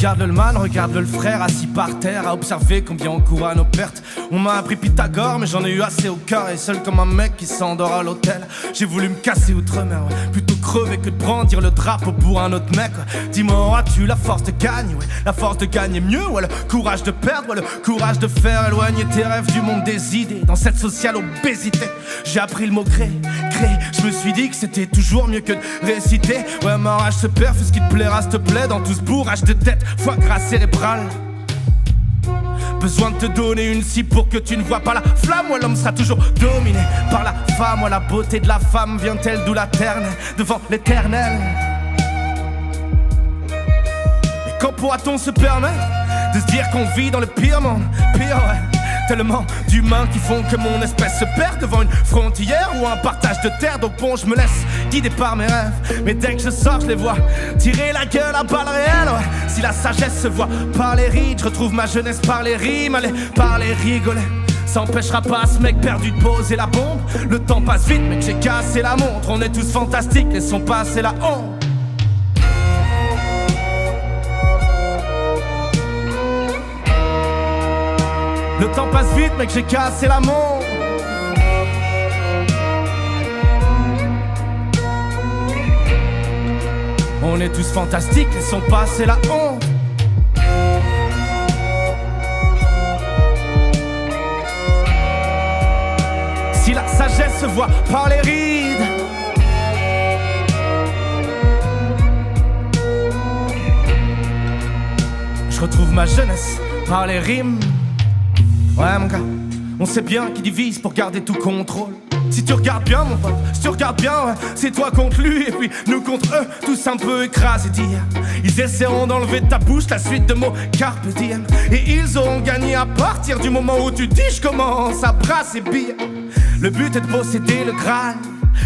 Regarde-le le man, regarde-le le frère assis par terre à observer combien on court à nos pertes. On m'a appris Pythagore mais j'en ai eu assez au cœur. Et seul comme un mec qui s'endort à l'hôtel, j'ai voulu me casser outre-mer, ouais. Plutôt crever que de brandir le drapeau pour un autre mec, ouais. Dis-moi, as-tu la force de gagner, ouais. La force de gagner mieux, ouais. Le courage de perdre, ouais. Le courage de faire éloigner tes rêves du monde des idées. Dans cette sociale obésité, j'ai appris le mot créer. Je me suis dit que c'était toujours mieux que de réciter. Ouais, ma rage se perd, fais ce qui te plaira, s'il te plaît. Dans tout ce bourrage de tête, foie gras cérébral. Besoin de te donner une scie pour que tu ne vois pas la flamme. Ouais, l'homme sera toujours dominé par la femme. Ouais, la beauté de la femme vient-elle d'où la terne devant l'éternel? Mais quand pourra-t-on se permettre de se dire qu'on vit dans le pire monde? Pire, ouais. Tellement d'humains qui font que mon espèce se perd devant une frontière ou un partage de terre. Donc bon, je me laisse guider par mes rêves, mais dès que je sors, je les vois tirer la gueule à balles réelles, ouais. Si la sagesse se voit par les rides, je retrouve ma jeunesse par les rimes, allez, par les rigoler. Ça empêchera pas ce mec perdu de poser la bombe. Le temps passe vite, mec, j'ai cassé la montre. On est tous fantastiques, laissons passer la honte. Le temps passe vite, mec, j'ai cassé la montre. On est tous fantastiques, laissons passer la honte. Si la sagesse se voit par les rides, je retrouve ma jeunesse par les rimes. Ouais mon gars, on sait bien qu'ils divisent pour garder tout contrôle. Si tu regardes bien mon pote, si tu regardes bien, ouais, c'est toi contre lui et puis nous contre eux, tous un peu écrasés d'hier. Ils essaieront d'enlever de ta bouche la suite de mots carpe diem. Et ils auront gagné à partir du moment où tu dis je commence à brasser billets. Le but est de posséder le Graal,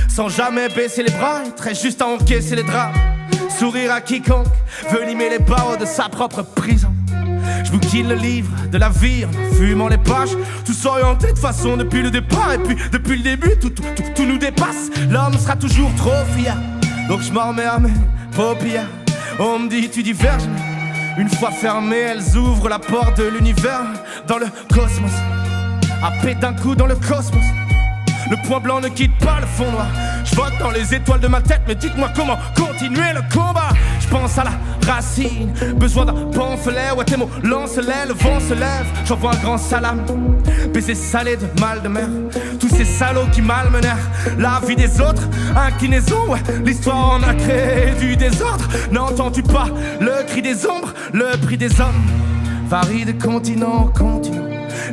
sans jamais baisser les bras, et très juste à encaisser les draps. Sourire à quiconque veut limer les barreaux de sa propre prison. Je bouquine le livre de la vie en fumant les pages, tous orientés de façon depuis le départ. Et puis depuis le début tout nous dépasse. L'homme sera toujours trop fiable, donc je m'en remets à mes paupières. On me dit tu diverges, mais une fois fermées elles ouvrent la porte de l'univers. Dans le cosmos, happé d'un coup dans le cosmos. Le point blanc ne quitte pas le fond noir. Je vote dans les étoiles de ma tête, mais dites-moi comment continuer le combat. Je pense à la racine, besoin d'un pamphlet. Ouais, tes mots lance-les, le vent se lève. J'envoie un grand salam, baiser salé de mal de mer. Tous ces salauds qui malmenèrent la vie des autres. Inclinaison, ouais, l'histoire en a créé du désordre. N'entends-tu pas le cri des ombres, le prix des hommes varie de continent en continent.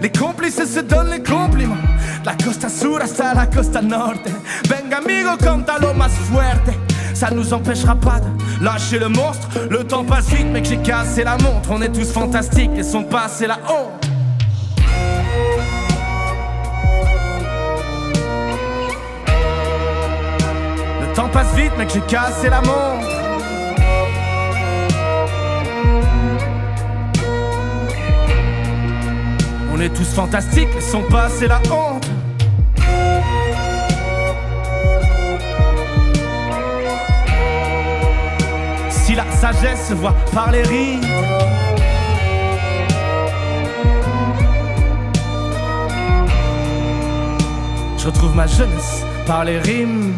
Les complices se donnent les compliments. La costa sur hasta la costa norte. Venga amigo, conta lo más fuerte. Ça nous empêchera pas de lâcher le monstre. Le temps passe vite, mec, j'ai cassé la montre. On est tous fantastiques, laissons passer la honte. Le temps passe vite, mec, j'ai cassé la montre. On est tous fantastiques, laissons passer la honte. Si la sagesse se voit par les rides, je retrouve ma jeunesse par les rimes.